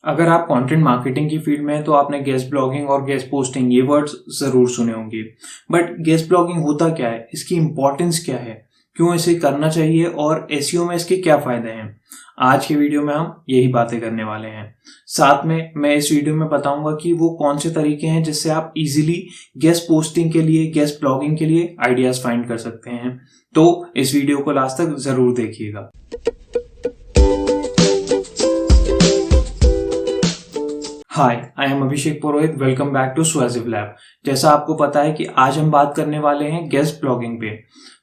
अगर आप content marketing की फील्ड में हैं तो आपने गेस्ट ब्लॉगिंग और गेस्ट पोस्टिंग ये वर्ड्स जरूर सुने होंगे। बट गेस्ट ब्लॉगिंग होता क्या है, इसकी इंपॉर्टेंस क्या है, क्यों इसे करना चाहिए और एसईओ में इसके क्या फायदे हैं, आज के वीडियो में हम यही बातें करने वाले हैं। साथ में मैं इस वीडियो में बताऊंगा कि वो कौन से तरीके हैं जिससे आप इजीली गेस्ट पोस्टिंग के लिए, गेस्ट ब्लॉगिंग के लिए आइडियाज फाइंड कर सकते हैं। तो इस वीडियो को लास्ट तक जरूर देखिएगा। Hi, I am Abhishek Purohit. Welcome back to Swajiv lab. जैसा आपको पता है कि आज हम बात करने वाले हैं गेस्ट ब्लॉगिंग पे,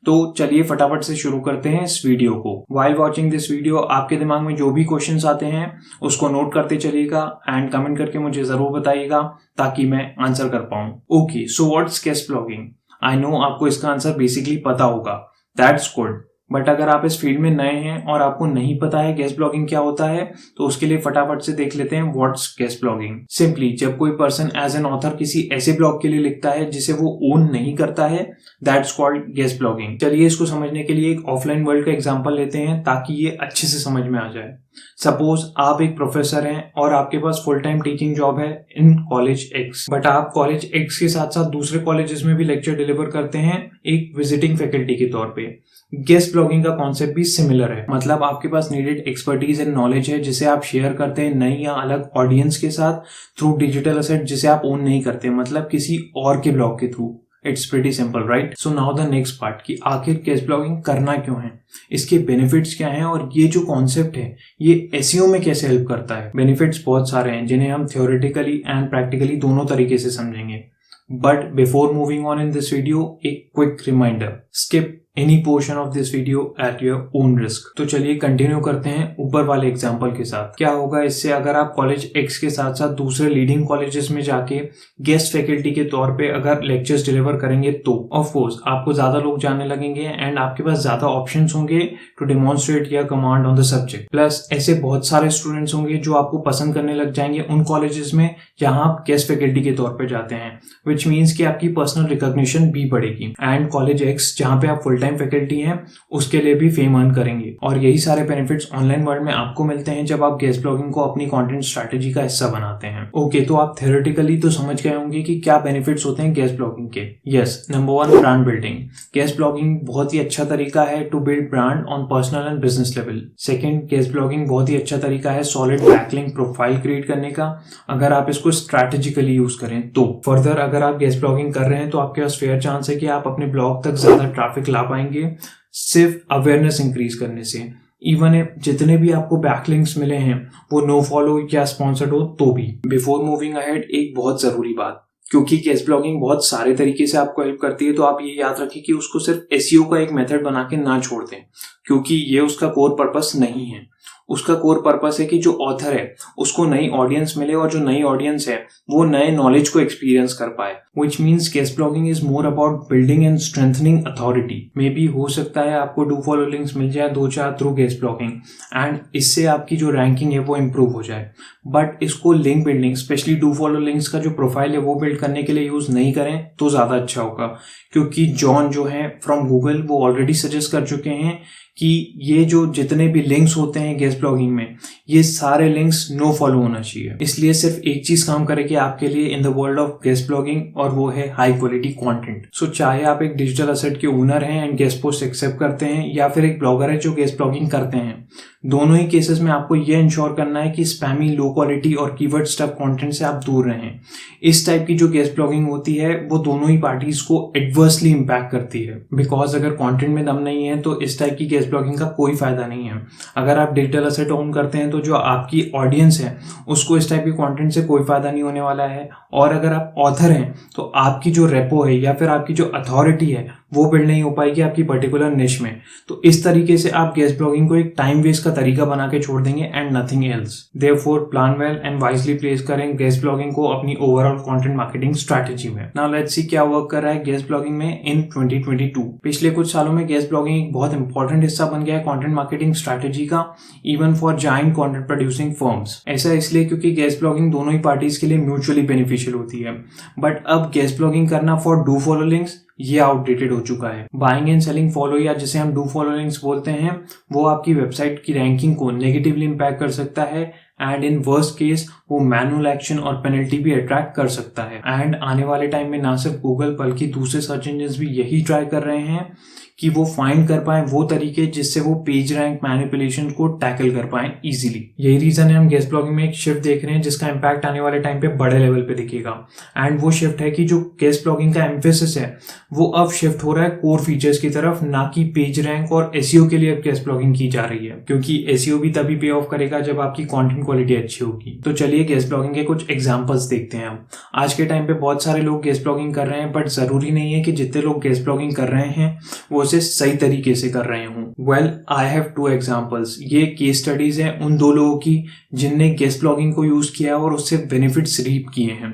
तो चलिए फटाफट से शुरू करते हैं इस वीडियो को। व्हाइल वॉचिंग दिस वीडियो आपके दिमाग में जो भी क्वेश्चंस आते हैं उसको नोट करते चलिएगा एंड कमेंट करके मुझे जरूर बताइएगा ताकि मैं आंसर कर पाऊं। Okay, so what's guest blogging? I know आपको इसका आंसर बेसिकली पता होगा, दैट्स गुड। बट अगर आप इस फील्ड में नए हैं और आपको नहीं पता है गेस्ट ब्लॉगिंग क्या होता है, तो उसके लिए फटाफट से देख लेते हैं व्हाट्स गेस्ट ब्लॉगिंग। सिंपली जब कोई पर्सन एज एन ऑथर किसी ऐसे ब्लॉग के लिए लिखता है जिसे वो ओन नहीं करता है, दैट्स कॉल्ड गेस्ट ब्लॉगिंग। चलिए इसको समझने के लिए एक ऑफलाइन वर्ल्ड का एग्जांपल लेते हैं ताकि ये अच्छे से समझ में आ जाए। सपोज आप एक प्रोफेसर हैं और आपके पास फुल टाइम टीचिंग जॉब है इन कॉलेज एक्स, बट आप कॉलेज एक्स के साथ साथ दूसरे कॉलेजेस में भी लेक्चर डिलीवर करते हैं एक विजिटिंग फैकल्टी के तौर पे। गेस्ट ब्लॉगिंग का कॉन्सेप्ट भी सिमिलर है, मतलब आपके पास नीडेड एक्सपर्टीज एंड नॉलेज है जिसे आप शेयर करते हैं नई या अलग ऑडियंस के साथ थ्रू डिजिटल असेट जिसे आप ओन नहीं करते, मतलब किसी और के ब्लॉग के through. It's pretty simple, right? So now the next part कि आखिर गेस्ट ब्लॉगिंग करना क्यों है, इसके बेनिफिट्स क्या हैं और ये जो कॉन्सेप्ट है ये एसईओ में कैसे हेल्प करता है। बेनिफिट्स बहुत सारे हैं जिन्हें हम थ्योरेटिकली एंड प्रैक्टिकली दोनों तरीके से समझेंगे। But before moving on in this video, एक quick reminder, skip any portion of this video at your own risk. तो चलिए कंटिन्यू करते हैं ऊपर वाले एग्जांपल के साथ। क्या होगा इससे अगर आप कॉलेज एक्स के साथ साथ दूसरे लीडिंग कॉलेजेस में जाके गेस्ट फैकल्टी के तौर पे अगर लेक्चर्स डिलीवर करेंगे, तो ऑफ कोर्स आपको ज्यादा लोग जानने लगेंगे एंड आपके पास ज्यादा ऑप्शंस होंगे टू डेमोन्स्ट्रेट या command on the subject. Plus ऐसे बहुत सारे स्टूडेंट्स होंगे जो आपको पसंद करने लग जाएंगे उन कॉलेजेस में जहां आप गेस्ट फैकल्टी के तौर पे जाते हैं, विच मीन्स कि आपकी पर्सनल रिकॉग्निशन भी बढ़ेगी एंड कॉलेज एक्स जहां पे आप फुल टाइम फैकल्टी हैं उसके लिए भी फेम अर्न करेंगे। और यही सारे बेनिफिट्स ऑनलाइन वर्ल्ड में आपको मिलते हैं जब आप गेस्ट ब्लॉगिंग को अपनी कंटेंट स्ट्रैटेजी का हिस्सा बनाते हैं। ओके, तो आप थ्योरेटिकली तो समझ गए होंगे कि क्या बेनिफिट्स होते हैं गेस्ट ब्लॉगिंग के। Yes, number 1, brand building. Guest blogging बहुत ही अच्छा तरीका है to build brand on personal and business level. Second, guest blogging बहुत ही अच्छा तरीका है सॉलिड बैकलिंक प्रोफाइल क्रिएट करने का, अगर आप इसको स्ट्रैटेजिकली यूज करें तो। फर्दर अगर आप गेस्ट ब्लॉगिंग कर रहे हैं तो आपके पास फेयर चांस है कि आप अपने ब्लॉग तक ज्यादा ट्रैफिक ला पाएंगे सिर्फ अवेयरनेस इंक्रीज करने से। इवन जितने भी आपको बैकलिंक्स मिले हैं वो नो फॉलो या स्पॉन्सर्ड हो तो भी। बिफोर मूविंग अहेड, एक बहुत जरूरी बात, क्योंकि गेस्ट ब्लॉगिंग बहुत सारे तरीके से आपको हेल्प करती है, तो आप ये याद रखें कि उसको सिर्फ एसईओ का एक मेथड बना के ना छोड़ दें, क्योंकि ये उसका कोर पर्पस नहीं है। उसका कोर पर्पस है कि जो ऑथर है उसको नई ऑडियंस मिले और जो नई ऑडियंस है वो नए नॉलेज को एक्सपीरियंस कर पाए, which means guest blogging is more about building and strengthening authority. May be हो सकता है आपको डू फॉलो लिंक्स मिल जाए 2-4 थ्रू गेस्ट ब्लॉगिंग एंड इससे आपकी जो रैंकिंग है वो इंप्रूव हो जाए, बट इसको link building, specially do follow links का जो प्रोफाइल है वो बिल्ड करने के लिए यूज नहीं करें तो ज्यादा अच्छा होगा। क्योंकि जॉन जो है फ्रॉम गूगल वो ऑलरेडी सजेस्ट कर चुके हैं कि ये जो जितने भी लिंक्स होते हैं गेस्ट ब्लॉगिंग में, ये सारे लिंक्स नो फॉलो होना चाहिए। इसलिए सिर्फ एक चीज काम करेगी आपके लिए in the world of guest blogging, और वो है हाई क्वालिटी कंटेंट। सो चाहे आप एक डिजिटल असेट के ओनर हैं एंड गेस्ट पोस्ट एक्सेप्ट करते हैं, या फिर एक ब्लॉगर है जो गेस्ट ब्लॉगिंग करते हैं, दोनों ही केसेस में आपको ये इंश्योर करना है कि स्पैमी, लो क्वालिटी और कीवर्ड स्टफ कंटेंट से आप दूर रहें। इस टाइप की जो गेस्ट ब्लॉगिंग होती है वो दोनों ही पार्टीज को एडवर्सली इंपैक्ट करती है, बिकॉज अगर कंटेंट में दम नहीं है तो इस टाइप की गेस्ट ब्लॉगिंग का कोई फायदा नहीं है। अगर आप डिजिटल असेट ओन करते हैं तो जो आपकी ऑडियंस है उसको इस टाइप की कंटेंट से कोई फायदा नहीं होने वाला है, और अगर आप ऑथर हैं तो आपकी जो रेपो है या फिर आपकी जो अथॉरिटी है वो बिल्ड नहीं हो पाएगी आपकी पर्टिकुलर निश में। तो इस तरीके से आप गेस्ट ब्लॉगिंग को एक टाइम वेस्ट का तरीका बना के छोड़ देंगे and nothing else. Therefore plan well and wisely place करें गेस्ट ब्लॉगिंग को अपनी ओवरऑल कंटेंट मार्केटिंग स्ट्रैटेजी में। नाउ लेट्स सी क्या वर्क कर रहा है गेस्ट ब्लॉगिंग में इन 2022। पिछले कुछ सालों में गेस्ट ब्लॉगिंग एक बहुत इंपॉर्टेंट हिस्सा बन गया है कंटेंट मार्केटिंग स्ट्रैटेजी का, even for giant content producing firms. ऐसा इसलिए क्योंकि गेस्ट ब्लॉगिंग दोनों ही पार्टीज के लिए म्यूचुअली बेनिफिशियल होती है। बट अब गेस्ट ब्लॉगिंग करना फॉर डू फॉलो लिंक्स ये आउटडेटेड हो चुका है। बाइंग एंड सेलिंग फॉलो या जिसे हम डू फॉलो लिंक्स बोलते हैं, वो आपकी वेबसाइट की रैंकिंग को नेगेटिवली इंपैक्ट कर सकता है एंड इन वर्स्ट केस वो मैनुअल एक्शन और पेनल्टी भी अट्रैक्ट कर सकता है। एंड आने वाले टाइम में ना सिर्फ गूगल बल्कि दूसरे सर्च इंजन भी यही ट्राई कर रहे हैं कि वो फाइंड कर पाए वो तरीके जिससे वो पेज रैंक मैनिपुलेशन को टैकल कर पाए इजीली। यही रीजन है हम गेस्ट ब्लॉगिंग में एक शिफ्ट देख रहे हैं जिसका इम्पैक्ट आने वाले टाइम पे बड़े लेवल पे दिखेगा। एंड वो शिफ्ट है कि जो गेस्ट ब्लॉगिंग का एम्फेसिस है वो अब शिफ्ट हो रहा है कोर फीचर्स की तरफ, ना कि पेज रैंक और एसईओ के लिए अब गेस्ट ब्लॉगिंग की जा रही है, क्योंकि एसईओ भी तभी पे ऑफ करेगा जब आपकी कंटेंट क्वालिटी अच्छी होगी। तो चलिए गेस्ट ब्लॉगिंग के कुछ एग्जांपल्स देखते हैं हम। आज के टाइम पे बहुत सारे लोग गेस्ट ब्लॉगिंग कर रहे हैं, बट जरूरी नहीं है कि जितने लोग गेस्ट ब्लॉगिंग कर रहे हैं वो उसे सही तरीके से कर रहे हूं। Well, I have 2 examples. ये केस स्टडीज हैं उन 2 लोगों की जिनने गेस्ट ब्लॉगिंग को यूज किया और उससे बेनिफिट्स रीप किए हैं।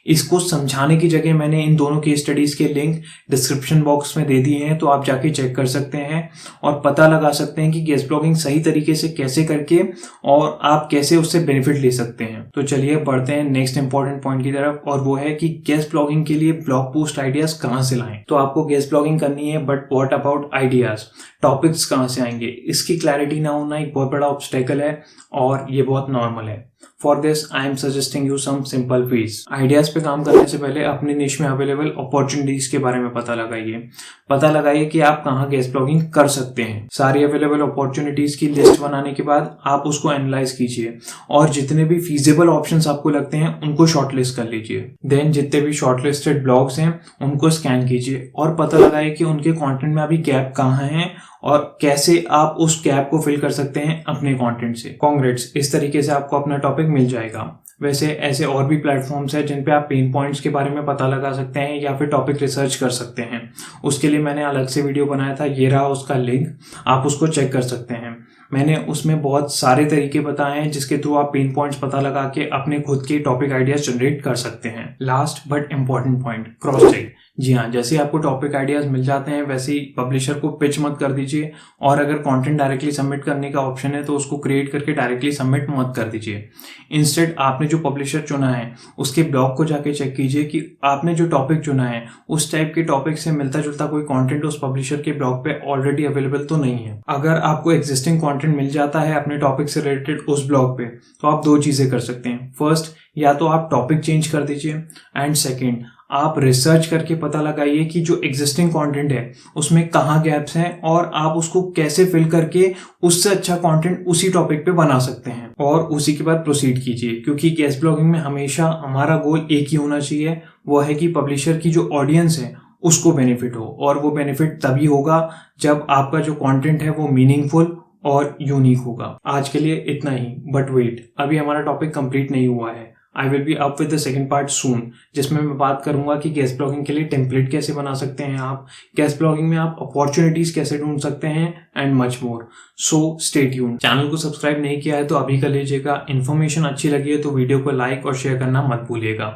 इसको समझाने की जगह मैंने इन दोनों केस स्टडीज के लिंक डिस्क्रिप्शन बॉक्स में दे दिए हैं, तो आप जाके चेक कर सकते हैं और पता लगा सकते हैं कि गेस्ट ब्लॉगिंग सही तरीके से कैसे करके और आप कैसे उससे बेनिफिट ले सकते हैं। तो चलिए बढ़ते हैं नेक्स्ट इंपॉर्टेंट पॉइंट की तरफ, और वो है कि गेस्ट ब्लॉगिंग के लिए ब्लॉग पोस्ट आइडियाज कहां से लाएं। तो आपको गेस्ट ब्लॉगिंग करनी है, but what about ideas, topics कहां से आएंगे? इसकी क्लैरिटी ना होना एक बहुत बड़ा ऑब्स्टेकल है और ये बहुत नॉर्मल है। For this I am suggesting you some simple ways. Ideas पे काम करने से पहले अपनी निश में अवेलेबल अपॉर्चुनिटीज के बारे में पता लगाइए कि आप कहाँ गेस्ट ब्लॉगिंग कर सकते हैं। सारी अवेलेबल अपॉर्चुनिटीज की लिस्ट बनाने के बाद आप उसको एनालाइज कीजिए और जितने भी फीजिबल ऑप्शंस आपको लगते हैं उनको शॉर्टलिस्ट कर लीजिए। देन जितने भी शॉर्टलिस्टेड ब्लॉग्स हैं उनको स्कैन कीजिए और पता लगाइए कि उनके कंटेंट में अभी गैप कहाँ है और कैसे आप उस गैप को फिल कर सकते हैं अपने कंटेंट से। कांग्रेट्स, इस तरीके से आपको अपना टॉपिक मिल जाएगा। वैसे ऐसे और भी प्लेटफॉर्म्स हैं जिन पे आप पेन पॉइंट्स के बारे में पता लगा सकते हैं या फिर टॉपिक रिसर्च कर सकते हैं। उसके लिए मैंने अलग से वीडियो बनाया था, ये रहा उसका लिंक, आप उसको चेक कर सकते हैं। मैंने उसमें बहुत सारे तरीके बताए हैं जिसके थ्रू आप पेन पॉइंट्स पता लगा के अपने खुद के टॉपिक आइडियाज जनरेट कर सकते हैं। Last but important point, cross check. जी हाँ, जैसे आपको टॉपिक आइडियाज मिल जाते हैं वैसे ही पब्लिशर को पिच मत कर दीजिए, और अगर कंटेंट डायरेक्टली सबमिट करने का ऑप्शन है तो उसको क्रिएट करके डायरेक्टली सबमिट मत कर दीजिए। इंस्टेड आपने जो पब्लिशर चुना है उसके ब्लॉग को जाके चेक कीजिए कि आपने जो टॉपिक चुना है उस टाइप के टॉपिक से मिलता जुलता कोई कंटेंट उस पब्लिशर के ब्लॉग पे ऑलरेडी अवेलेबल तो नहीं है। अगर आपको एग्जिस्टिंग कंटेंट मिल जाता है अपने टॉपिक से रिलेटेड उस ब्लॉग पे, तो आप 2 चीजें कर सकते हैं। फर्स्ट, या तो आप टॉपिक चेंज कर दीजिए, एंड सेकेंड, आप रिसर्च करके पता लगाइए कि जो एग्जिस्टिंग कंटेंट है उसमें कहाँ गैप्स हैं और आप उसको कैसे फिल करके उससे अच्छा कंटेंट उसी टॉपिक पे बना सकते हैं, और उसी के बाद प्रोसीड कीजिए। क्योंकि गेस्ट ब्लॉगिंग में हमेशा हमारा गोल एक ही होना चाहिए, वो है कि पब्लिशर की जो ऑडियंस है उसको बेनिफिट हो, और वो बेनिफिट तभी होगा जब आपका जो कंटेंट है वो मीनिंगफुल और यूनिक होगा। आज के लिए इतना ही, बट वेट, अभी हमारा टॉपिक कंप्लीट नहीं हुआ है। I will be up with the second part soon, जिसमें मैं बात करूंगा कि गेस्ट ब्लॉगिंग के लिए टेम्पलेट कैसे बना सकते हैं आप, गेस्ट ब्लॉगिंग में आप अपॉर्चुनिटीज कैसे ढूंढ सकते हैं, and much more. So stay tuned. Channel को सब्सक्राइब नहीं किया है तो अभी कर लीजिएगा। इन्फॉर्मेशन अच्छी लगी है तो वीडियो को लाइक और शेयर करना मत भूलिएगा।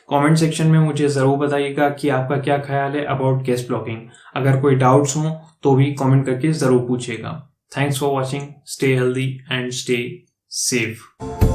कमेंट सेक्शन में मुझे जरूर बताइएगा कि आपका क्या ख्याल है अबाउट गेस्ट ब्लॉगिंग। अगर कोई डाउट्स हो तो भी कमेंट करके जरूर पूछिएगा। Thanks for watching, stay healthy and stay safe.